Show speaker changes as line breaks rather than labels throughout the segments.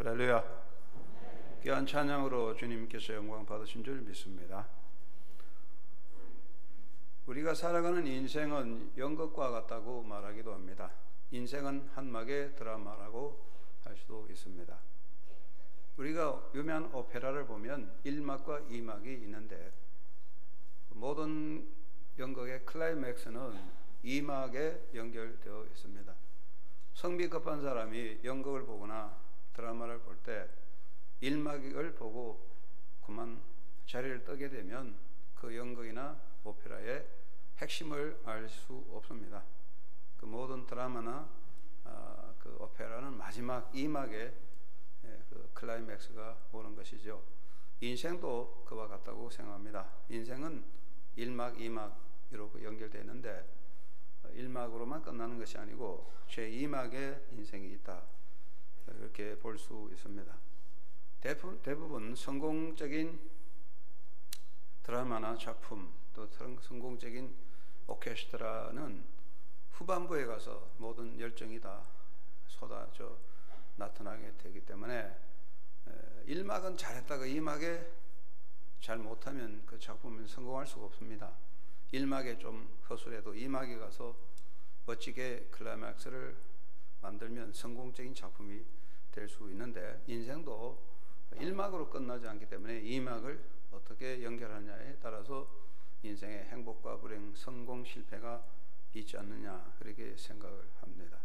할렐루야. 귀한 찬양으로 주님께서 영광 받으신 줄 믿습니다. 우리가 살아가는 인생은 연극과 같다고 말하기도 합니다. 인생은 한막의 드라마라고 할 수도 있습니다. 우리가 유명한 오페라를 보면 1막과 2막이 있는데 모든 연극의 클라이맥스는 2막에 연결되어 있습니다. 성비 급한 사람이 연극을 보거나 드라마를 볼 때 1막을 보고 그만 자리를 뜨게 되면 그 연극이나 오페라의 핵심을 알 수 없습니다. 그 모든 드라마나 그 오페라는 마지막 2막에 그 클라이맥스가 오는 것이죠. 인생도 그와 같다고 생각합니다. 인생은 1막, 2막 이렇게 연결되어 있는데 1막으로만 끝나는 것이 아니고 제2막에 인생이 있다, 이렇게 볼 수 있습니다. 대부분 성공적인 드라마나 작품, 또 성공적인 오케스트라는 후반부에 가서 모든 열정이 다 쏟아져 나타나게 되기 때문에 1막은 잘했다가 2막에 잘 못하면 그 작품은 성공할 수가 없습니다. 1막에 좀 허술해도 2막에 가서 멋지게 클라이맥스를 만들면 성공적인 작품이 될 수 있는데, 인생도 1막으로 끝나지 않기 때문에 2막을 어떻게 연결하느냐에 따라서 인생의 행복과 불행, 성공, 실패가 있지 않느냐, 그렇게 생각을 합니다.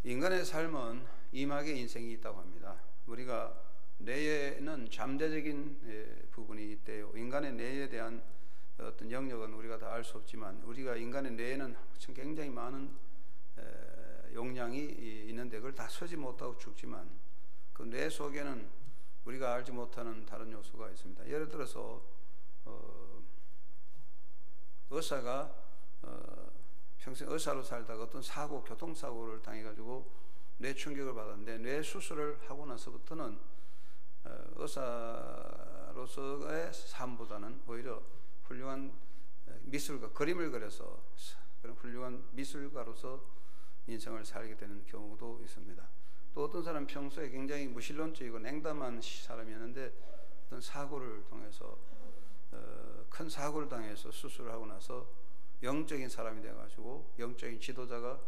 인간의 삶은 2막의 인생이 있다고 합니다. 우리가 뇌에는 잠재적인 부분이 있대요. 인간의 뇌에 대한 어떤 영역은 우리가 다 알 수 없지만, 우리가 인간의 뇌에는 굉장히 많은 용량이 있는데 그걸 다 쓰지 못하고 죽지만, 그 뇌 속에는 우리가 알지 못하는 다른 요소가 있습니다. 예를 들어서 의사가 평생 의사로 살다가 어떤 교통사고를 당해가지고 뇌 충격을 받았는데, 뇌 수술을 하고 나서부터는 의사로서의 삶보다는 오히려 훌륭한 미술가, 그림을 그려서 그런 훌륭한 미술가로서 인생을 살게 되는 경우도 있습니다. 또 어떤 사람은 평소에 굉장히 무신론적이고 냉담한 사람이었는데 어떤 사고를 통해서 큰 사고를 당해서 수술을 하고 나서 영적인 사람이 되어가지고 영적인 지도자가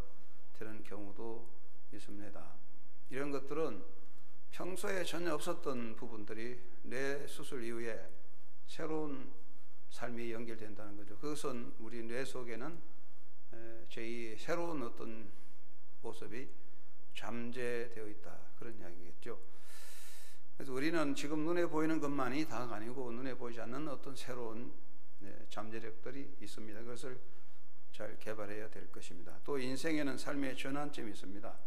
되는 경우도 있습니다. 이런 것들은 평소에 전혀 없었던 부분들이 뇌 수술 이후에 새로운 삶이 연결된다는 거죠. 그것은 우리 뇌 속에는 제2의 새로운 어떤 모습이 잠재되어 있다, 그런 이야기겠죠. 그래서 우리는 지금 눈에 보이는 것만이 다가 아니고 눈에 보이지 않는 어떤 새로운 잠재력들이 있습니다. 그것을 잘 개발해야 될 것입니다. 또 인생에는 삶의 전환점이 있습니다.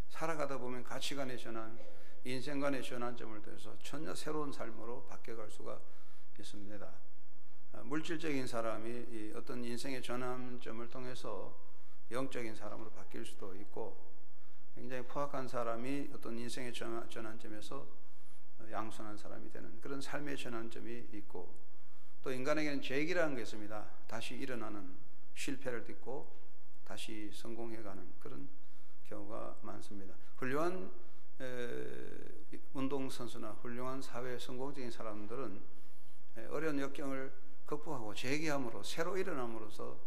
살아가다 보면 가치관의 전환, 인생관의 전환점을 통해서 전혀 새로운 삶으로 바뀌어갈 수가 있습니다. 물질적인 사람이 어떤 인생의 전환점을 통해서 영적인 사람으로 바뀔 수도 있고, 굉장히 포악한 사람이 어떤 인생의 전환점에서 양선한 사람이 되는 그런 삶의 전환점이 있고, 또 인간에게는 재기라는 게 있습니다. 다시 일어나는, 실패를 딛고 다시 성공해가는 그런 경우가 많습니다. 훌륭한 운동선수나 훌륭한 사회 성공적인 사람들은 어려운 역경을 극복하고 재기함으로, 새로 일어남으로써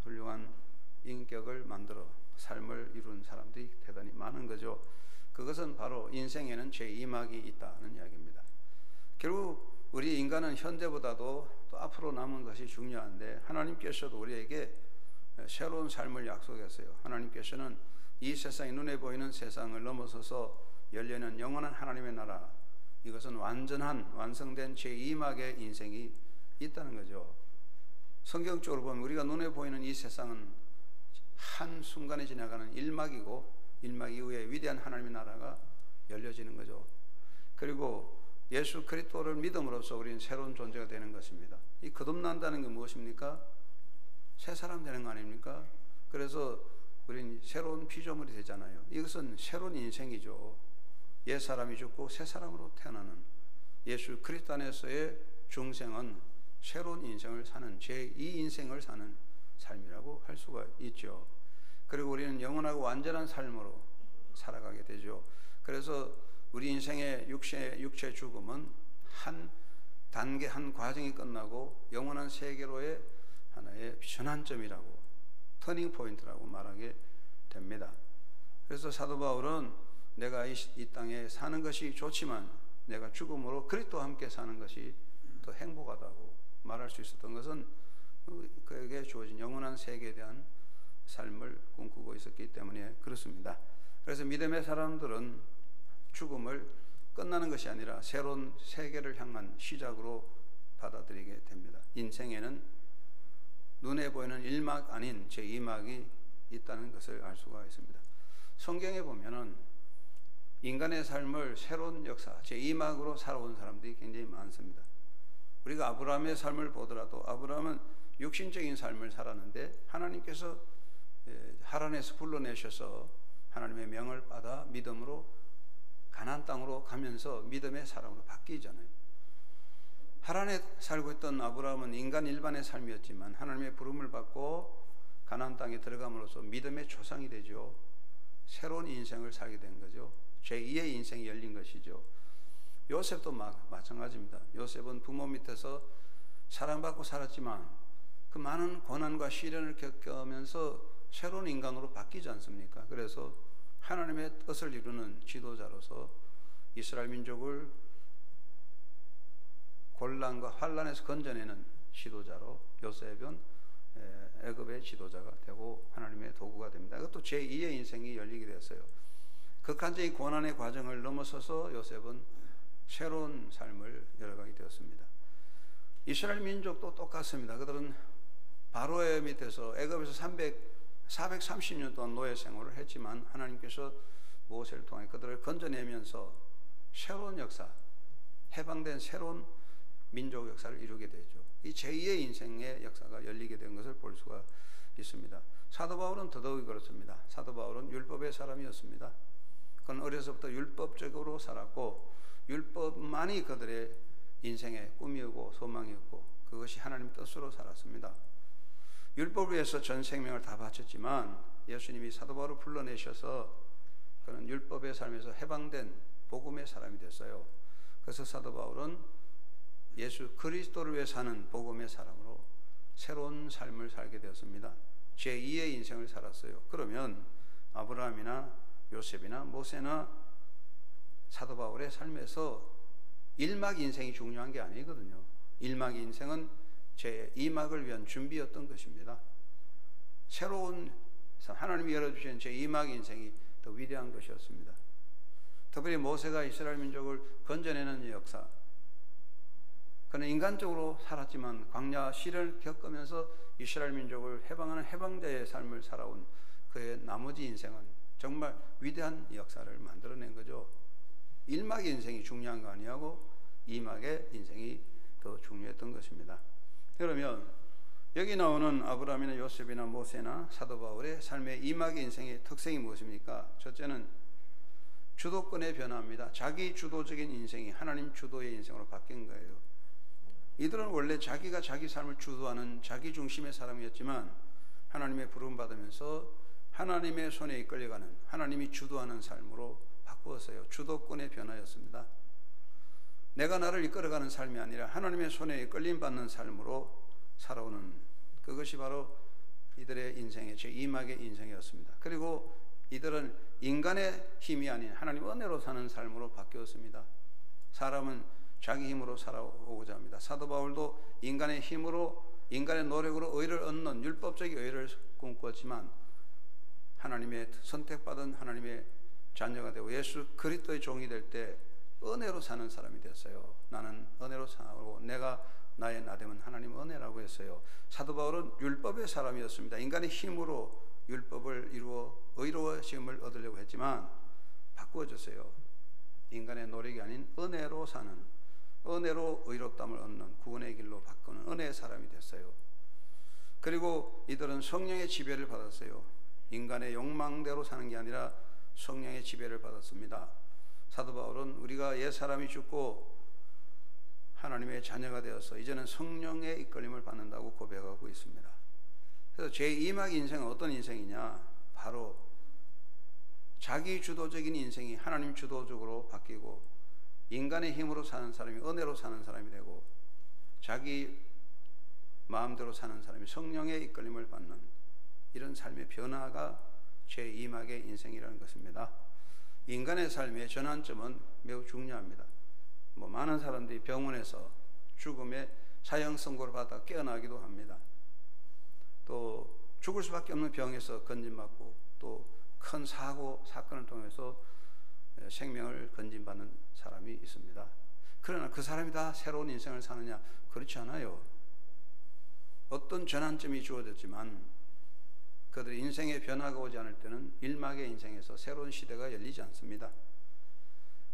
훌륭한 인격을 만들어 삶을 이룬 사람들이 대단히 많은 거죠. 그것은 바로 인생에는 제2막이 있다는 이야기입니다. 결국 우리 인간은 현재보다도 또 앞으로 남은 것이 중요한데, 하나님께서도 우리에게 새로운 삶을 약속했어요. 하나님께서는 이 세상이, 눈에 보이는 세상을 넘어서서 열려있는 영원한 하나님의 나라, 이것은 완성된 제2막의 인생이 있다는 거죠. 성경적으로 보면 우리가 눈에 보이는 이 세상은 한순간에 지나가는 1막이고 1막 이후에 위대한 하나님의 나라가 열려지는 거죠. 그리고 예수 그리스도를 믿음으로써 우리는 새로운 존재가 되는 것입니다. 이 거듭난다는 게 무엇입니까? 새 사람 되는 거 아닙니까? 그래서 우리는 새로운 피조물이 되잖아요. 이것은 새로운 인생이죠. 옛 사람이 죽고 새 사람으로 태어나는, 예수 그리스도 안에서의 중생은 새로운 인생을 사는, 제2인생을 사는 삶이라고 할 수가 있죠. 그리고 우리는 영원하고 완전한 삶으로 살아가게 되죠. 그래서 우리 인생의 육체 죽음은 한 단계, 한 과정이 끝나고 영원한 세계로의 하나의 전환점이라고, 터닝 포인트라고 말하게 됩니다. 그래서 사도 바울은 내가 이 땅에 사는 것이 좋지만 내가 죽음으로 그리스도와 함께 사는 것이 더 행복하다고 말할 수 있었던 것은 그에게 주어진 영원한 세계에 대한 삶을 꿈꾸고 있었기 때문에 그렇습니다. 그래서 믿음의 사람들은 죽음을 끝나는 것이 아니라 새로운 세계를 향한 시작으로 받아들이게 됩니다. 인생에는 눈에 보이는 1막 아닌 제2막이 있다는 것을 알 수가 있습니다. 성경에 보면은 인간의 삶을 새로운 역사, 제2막으로 살아온 사람들이 굉장히 많습니다. 우리가 아브라함의 삶을 보더라도 아브라함은 육신적인 삶을 살았는데 하나님께서 하란에서 불러내셔서 하나님의 명을 받아 믿음으로 가나안 땅으로 가면서 믿음의 사람으로 바뀌잖아요. 하란에 살고 있던 아브라함은 인간 일반의 삶이었지만 하나님의 부름을 받고 가나안 땅에 들어감으로써 믿음의 조상이 되죠. 새로운 인생을 살게 된 거죠. 제2의 인생이 열린 것이죠. 요셉도 마찬가지입니다. 요셉은 부모 밑에서 사랑받고 살았지만 그 많은 고난과 시련을 겪으면서 새로운 인간으로 바뀌지 않습니까? 그래서 하나님의 뜻을 이루는 지도자로서 이스라엘 민족을 곤란과 환란에서 건져내는 지도자로 요셉은 애굽의 지도자가 되고 하나님의 도구가 됩니다. 이것도 제2의 인생이 열리게 되었어요. 극한적인 고난의 과정을 넘어서서 요셉은 새로운 삶을 열어가게 되었습니다. 이스라엘 민족도 똑같습니다. 그들은 바로의 밑에서 애굽에서 430년 동안 노예 생활을 했지만 하나님께서 모세를 통해 그들을 건져내면서 새로운 역사, 해방된 새로운 민족 역사를 이루게 되죠. 이 제2의 인생의 역사가 열리게 된 것을 볼 수가 있습니다. 사도 바울은 더더욱 그렇습니다. 사도 바울은 율법의 사람이었습니다. 그는 어려서부터 율법적으로 살았고 율법만이 그들의 인생의 꿈이었고 소망이었고 그것이 하나님 뜻으로 살았습니다. 율법을 위해서 전 생명을 다 바쳤지만 예수님이 사도 바울을 불러내셔서 그는 율법의 삶에서 해방된 복음의 사람이 됐어요. 그래서 사도 바울은 예수 그리스도를 위해 사는 복음의 사람으로 새로운 삶을 살게 되었습니다. 제2의 인생을 살았어요. 그러면 아브라함이나 요셉이나 모세나 사도 바울의 삶에서 1막 인생이 중요한 게 아니거든요. 1막 인생은 제2막을 위한 준비였던 것입니다. 새로운 하나님이 열어주신 제2막 인생이 더 위대한 것이었습니다. 특별히 모세가 이스라엘 민족을 건져내는 역사, 그는 인간적으로 살았지만 광야 시련을 겪으면서 이스라엘 민족을 해방하는 해방자의 삶을 살아온 그의 나머지 인생은 정말 위대한 역사를 만들어낸 거죠. 1막의 인생이 중요한 거 아니하고 2막의 인생이 더 중요했던 것입니다. 그러면 여기 나오는 아브라함이나 요셉이나 모세나 사도 바울의 삶의 2막의 인생의 특성이 무엇입니까? 첫째는 주도권의 변화입니다. 자기 주도적인 인생이 하나님 주도의 인생으로 바뀐 거예요. 이들은 원래 자기가 자기 삶을 주도하는 자기 중심의 사람이었지만 하나님의 부름 받으면서 하나님의 손에 이끌려가는 하나님이 주도하는 삶으로 바꾸었어요. 주도권의 변화였습니다. 내가 나를 이끌어가는 삶이 아니라 하나님의 손에 이끌림 받는 삶으로 살아오는 그것이 바로 이들의 인생의 제2막의 인생이었습니다. 그리고 이들은 인간의 힘이 아닌 하나님 은혜로 사는 삶으로 바뀌었습니다. 사람은 자기 힘으로 살아오고자 합니다. 사도 바울도 인간의 힘으로 인간의 노력으로 의를 얻는 율법적인 의를 꿈꾸었지만 하나님의 선택받은 하나님의 자녀가 되고 예수 그리스도의 종이 될 때 은혜로 사는 사람이 됐어요. 나는 은혜로 살고 내가 나의 나됨은 하나님 은혜라고 했어요. 사도 바울은 율법의 사람이었습니다. 인간의 힘으로 율법을 이루어 의로워짐을 얻으려고 했지만 바꾸어졌어요. 인간의 노력이 아닌 은혜로 사는, 은혜로 의롭다함을 얻는 구원의 길로 바꾸는 은혜의 사람이 됐어요. 그리고 이들은 성령의 지배를 받았어요. 인간의 욕망대로 사는 게 아니라 성령의 지배를 받았습니다. 사도 바울은 우리가 옛 사람이 죽고 하나님의 자녀가 되어서 이제는 성령의 이끌림을 받는다고 고백하고 있습니다. 그래서 제2막 인생은 어떤 인생이냐? 바로 자기 주도적인 인생이 하나님 주도적으로 바뀌고 인간의 힘으로 사는 사람이 은혜로 사는 사람이 되고 자기 마음대로 사는 사람이 성령의 이끌림을 받는 이런 삶의 변화가 제2막의 인생이라는 것입니다. 인간의 삶의 전환점은 매우 중요합니다. 많은 사람들이 병원에서 죽음의 사형 선고를 받아 깨어나기도 합니다. 또 죽을 수밖에 없는 병에서 건진받고 또 큰 사건을 통해서 생명을 건진받는 사람이 있습니다. 그러나 그 사람이 다 새로운 인생을 사느냐? 그렇지 않아요. 어떤 전환점이 주어졌지만 그들의 인생의 변화가 오지 않을 때는 1막의 인생에서 새로운 시대가 열리지 않습니다.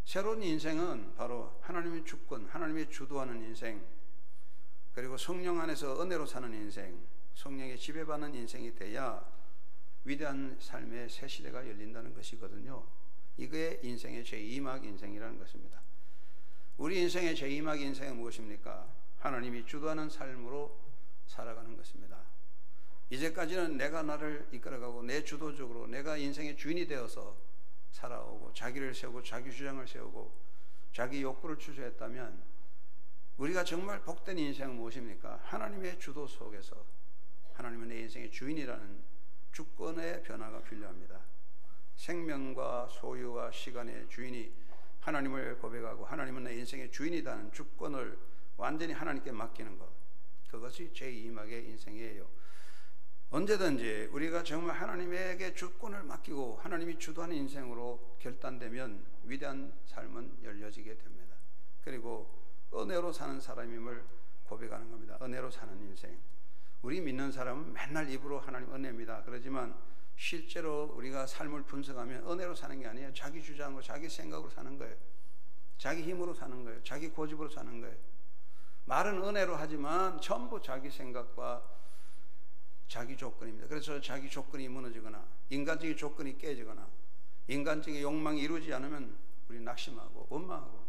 새로운 인생은 바로 하나님의 주권, 하나님의 주도하는 인생, 그리고 성령 안에서 은혜로 사는 인생, 성령의 지배받는 인생이 돼야 위대한 삶의 새 시대가 열린다는 것이거든요. 이게 인생의 제2막 인생이라는 것입니다. 우리 인생의 제2막 인생은 무엇입니까? 하나님이 주도하는 삶으로 살아가는 것입니다. 이제까지는 내가 나를 이끌어가고 내 주도적으로 내가 인생의 주인이 되어서 살아오고 자기를 세우고 자기 주장을 세우고 자기 욕구를 추구했다면 우리가 정말 복된 인생은 무엇입니까? 하나님의 주도 속에서 하나님은 내 인생의 주인이라는 주권의 변화가 필요합니다. 생명과 소유와 시간의 주인이 하나님을 고백하고 하나님은 내 인생의 주인이라는 주권을 완전히 하나님께 맡기는 것, 그것이 제2막의 인생이에요. 언제든지 우리가 정말 하나님에게 주권을 맡기고 하나님이 주도하는 인생으로 결단되면 위대한 삶은 열려지게 됩니다. 그리고 은혜로 사는 사람임을 고백하는 겁니다. 은혜로 사는 인생. 우리 믿는 사람은 맨날 입으로 하나님 은혜입니다. 그러지만 실제로 우리가 삶을 분석하면 은혜로 사는 게 아니에요. 자기 주장으로 자기 생각으로 사는 거예요. 자기 힘으로 사는 거예요. 자기 고집으로 사는 거예요. 말은 은혜로 하지만 전부 자기 생각과 자기 조건입니다. 그래서 자기 조건이 무너지거나 인간적인 조건이 깨지거나 인간적인 욕망이 이루어지지 않으면 우리 낙심하고 원망하고,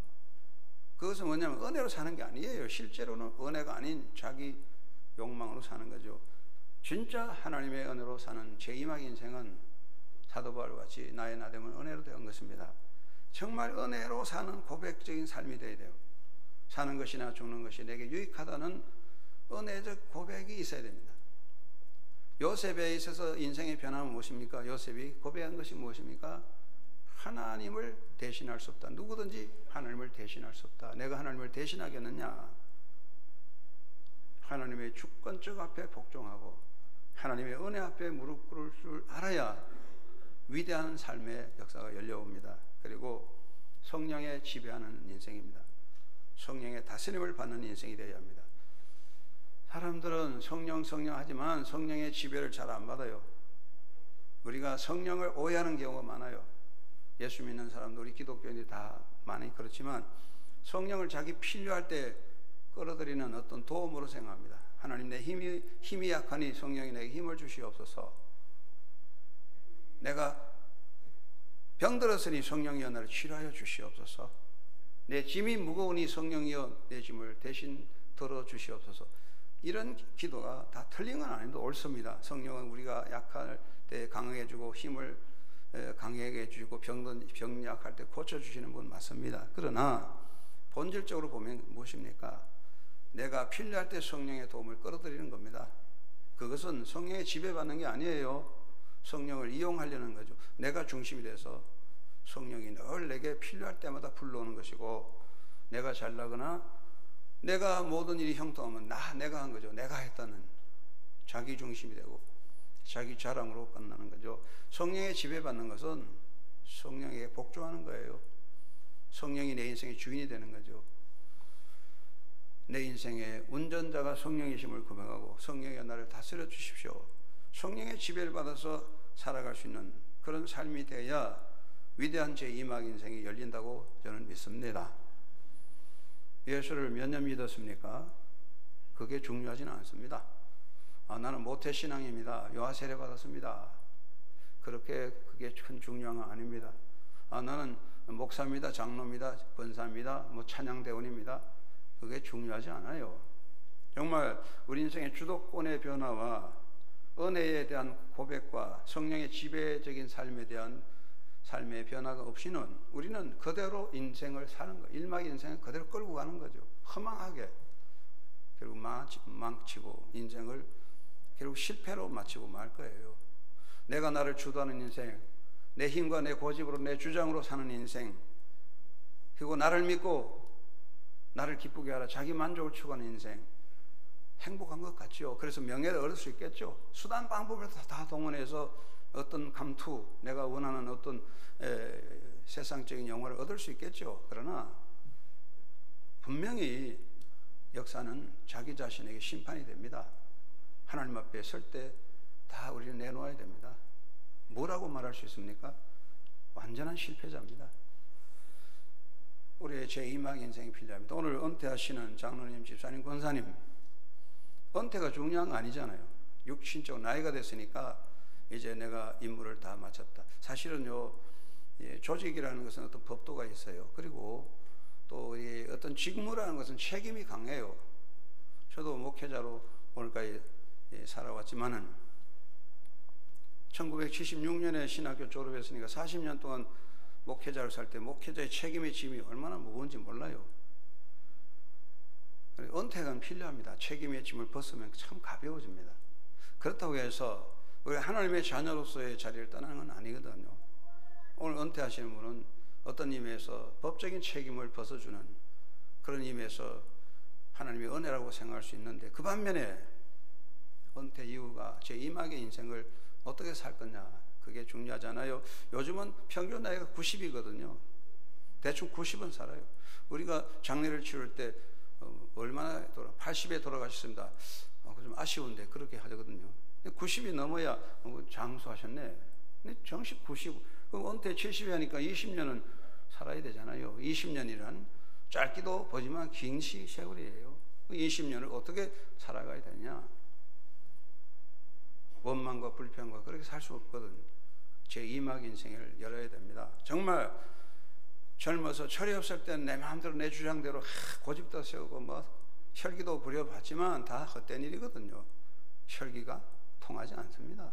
그것은 뭐냐면 은혜로 사는 게 아니에요. 실제로는 은혜가 아닌 자기 욕망으로 사는 거죠. 진짜 하나님의 은혜로 사는 제2막 인생은 사도 바울과 같이 나의 나됨은 은혜로 된 것입니다. 정말 은혜로 사는 고백적인 삶이 되어야 돼요. 사는 것이나 죽는 것이 내게 유익하다는 은혜적 고백이 있어야 됩니다. 요셉에 있어서 인생의 변화는 무엇입니까? 요셉이 고백한 것이 무엇입니까? 하나님을 대신할 수 없다. 누구든지 하나님을 대신할 수 없다. 내가 하나님을 대신하겠느냐? 하나님의 주권적 앞에 복종하고 하나님의 은혜 앞에 무릎 꿇을 줄 알아야 위대한 삶의 역사가 열려옵니다. 그리고 성령의 지배하는 인생입니다. 성령의 다스림을 받는 인생이 되어야 합니다. 사람들은 성령 하지만 성령의 지배를 잘 안 받아요. 우리가 성령을 오해하는 경우가 많아요. 예수 믿는 사람도 우리 기독교인들이 다 많이 그렇지만 성령을 자기 필요할 때 끌어들이는 어떤 도움으로 생각합니다. 하나님, 내 힘이 약하니 성령이 내게 힘을 주시옵소서. 내가 병들었으니 성령이여 나를 치료하여 주시옵소서. 내 짐이 무거우니 성령이여 내 짐을 대신 들어주시옵소서. 이런 기도가 다 틀린 건 아닌데 옳습니다. 성령은 우리가 약할 때 강하게 해주고 힘을 강하게 해주고 병 약할 때 고쳐주시는 분 맞습니다. 그러나 본질적으로 보면 무엇입니까? 내가 필요할 때 성령의 도움을 끌어들이는 겁니다. 그것은 성령의 지배받는 게 아니에요. 성령을 이용하려는 거죠. 내가 중심이 돼서 성령이 늘 내게 필요할 때마다 불러오는 것이고, 내가 잘나거나 내가 모든 일이 형통하면 내가 한 거죠. 내가 했다는 자기 중심이 되고 자기 자랑으로 끝나는 거죠. 성령의 지배받는 것은 성령에게 복종하는 거예요. 성령이 내 인생의 주인이 되는 거죠. 내 인생의 운전자가 성령이심을 고백하고 성령이 나를 다스려 주십시오. 성령의 지배를 받아서 살아갈 수 있는 그런 삶이 되어야 위대한 제2막 인생이 열린다고 저는 믿습니다. 예수를 몇 년 믿었습니까? 그게 중요하지는 않습니다. 나는 모태신앙입니다. 요하 세례 받았습니다. 그게 큰 중요한 건 아닙니다. 나는 목사입니다. 장로입니다. 권사입니다. 찬양대원입니다. 그게 중요하지 않아요. 정말 우리 인생의 주도권의 변화와 은혜에 대한 고백과 성령의 지배적인 삶에 대한 삶의 변화가 없이는 우리는 그대로 인생을 사는 거예요. 일막 인생을 그대로 끌고 가는 거죠. 허망하게 결국 망치고 인생을 결국 실패로 마치고 말 거예요. 내가 나를 주도하는 인생, 내 힘과 내 고집으로 내 주장으로 사는 인생, 그리고 나를 믿고 나를 기쁘게 하라 자기 만족을 추구하는 인생, 행복한 것 같죠. 그래서 명예를 얻을 수 있겠죠. 수단 방법을 다 동원해서 어떤 감투, 내가 원하는 어떤 세상적인 영화를 얻을 수 있겠죠. 그러나 분명히 역사는 자기 자신에게 심판이 됩니다. 하나님 앞에 설 때 다 우리는 내놓아야 됩니다. 뭐라고 말할 수 있습니까? 완전한 실패자입니다. 우리의 제2막 인생이 필요합니다. 오늘 은퇴하시는 장로님, 집사님, 권사님, 은퇴가 중요한 거 아니잖아요. 육신적 나이가 됐으니까 이제 내가 임무를 다 마쳤다. 사실은요, 조직이라는 것은 어떤 법도가 있어요. 그리고 또 어떤 직무라는 것은 책임이 강해요. 저도 목회자로 오늘까지 살아왔지만은 1976년에 신학교 졸업했으니까 40년 동안 목회자를 살 때 목회자의 책임의 짐이 얼마나 무거운지 몰라요. 은퇴가 필요합니다. 책임의 짐을 벗으면 참 가벼워집니다. 그렇다고 해서 우리 하나님의 자녀로서의 자리를 떠나는 건 아니거든요. 오늘 은퇴하시는 분은 어떤 의미에서 법적인 책임을 벗어주는 그런 의미에서 하나님의 은혜라고 생각할 수 있는데, 그 반면에 은퇴 이후가 제2막의 인생을 어떻게 살 거냐, 그게 중요하잖아요. 요즘은 평균 나이가 90이거든요. 대충 90은 살아요. 우리가 장례를 치를 때 얼마나 80에 돌아가셨습니다. 좀 아쉬운데 그렇게 하거든요. 90이 넘어야 장수하셨네. 근데 정식 90, 그럼 은퇴 70이 하니까 20년은 살아야 되잖아요. 20년이란 짧기도 보지만 긴 세월이에요. 20년을 어떻게 살아가야 되냐? 원망과 불평과 그렇게 살 수 없거든. 제2막 인생을 열어야 됩니다. 정말 젊어서 철이 없을 때는 내 마음대로 내 주장대로 고집도 세우고 혈기도 부려봤지만 다 헛된 일이거든요. 혈기가 통하지 않습니다.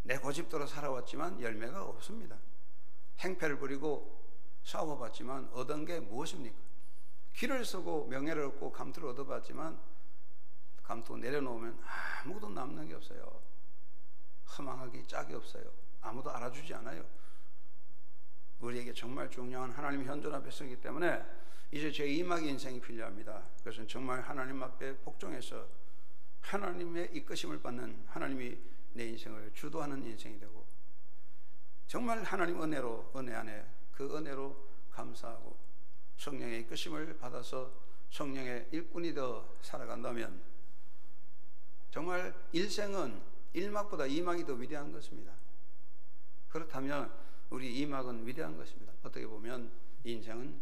내 고집대로 살아왔지만 열매가 없습니다. 행패를 부리고 싸워봤지만 얻은 게 무엇입니까? 길을 쓰고 명예를 얻고 감투를 얻어봤지만 감투 내려놓으면 아무것도 남는 게 없어요. 허망하기 짝이 없어요. 아무도 알아주지 않아요. 우리에게 정말 중요한 하나님 현존 앞에 서기 때문에 이제 제2막 인생이 필요합니다. 그것은 정말 하나님 앞에 복종해서 하나님의 이끄심을 받는, 하나님이 내 인생을 주도하는 인생이 되고, 정말 하나님 은혜로, 은혜 안에 그 은혜로 감사하고 성령의 이끄심을 받아서 성령의 일꾼이 되어 살아간다면 정말 일생은 1막보다 2막이 더 위대한 것입니다. 그렇다면 우리 2막은 위대한 것입니다. 어떻게 보면 인생은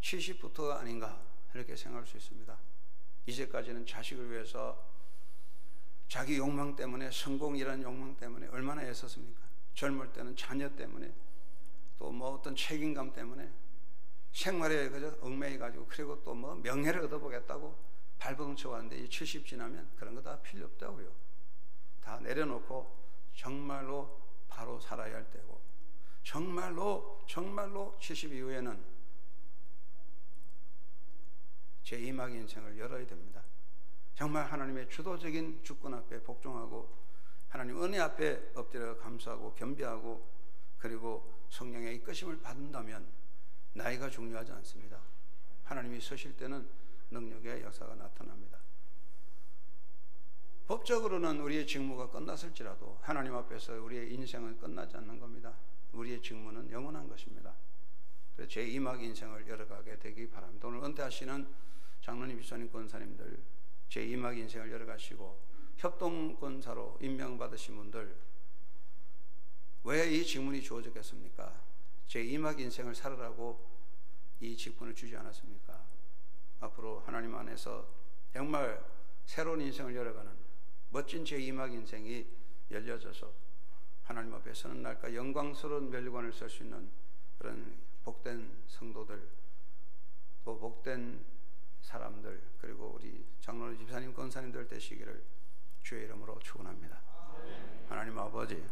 70부터가 아닌가 이렇게 생각할 수 있습니다. 이제까지는 자식을 위해서 자기 욕망 때문에, 성공이라는 욕망 때문에 얼마나 애썼습니까? 젊을 때는 자녀 때문에, 또 어떤 책임감 때문에 생활에 그저 얽매여가지고, 그리고 또 명예를 얻어보겠다고 발버둥 쳐왔는데 70 지나면 그런 거 다 필요 없다고요. 다 내려놓고 정말로 바로 살아야 할 때고, 정말로 70 이후에는 제2막 인생을 열어야 됩니다. 정말 하나님의 주도적인 주권 앞에 복종하고 하나님 은혜 앞에 엎드려 감사하고 겸비하고, 그리고 성령의 이끄심을 받는다면 나이가 중요하지 않습니다. 하나님이 서실 때는 능력의 역사가 나타납니다. 법적으로는 우리의 직무가 끝났을지라도 하나님 앞에서 우리의 인생은 끝나지 않는 겁니다. 우리의 직무는 영원한 것입니다. 그래서 제2막 인생을 열어가게 되기 바랍니다. 오늘 은퇴하시는 장로님, 집사님, 권사님들 제2막 인생을 열어가시고, 협동권사로 임명받으신 분들 왜 이 직분이 주어졌겠습니까? 제2막 인생을 살으라고 이 직분을 주지 않았습니까? 앞으로 하나님 안에서 정말 새로운 인생을 열어가는 멋진 제2막 인생이 열려져서 하나님 앞에 서는 날까 영광스러운 멸류관을 쓸 수 있는 그런 복된 성도들, 또 복된 사람들, 그리고 우리 장로님, 집사님, 권사님들 되시기를 주의 이름으로 축원합니다. 하나님 아버지,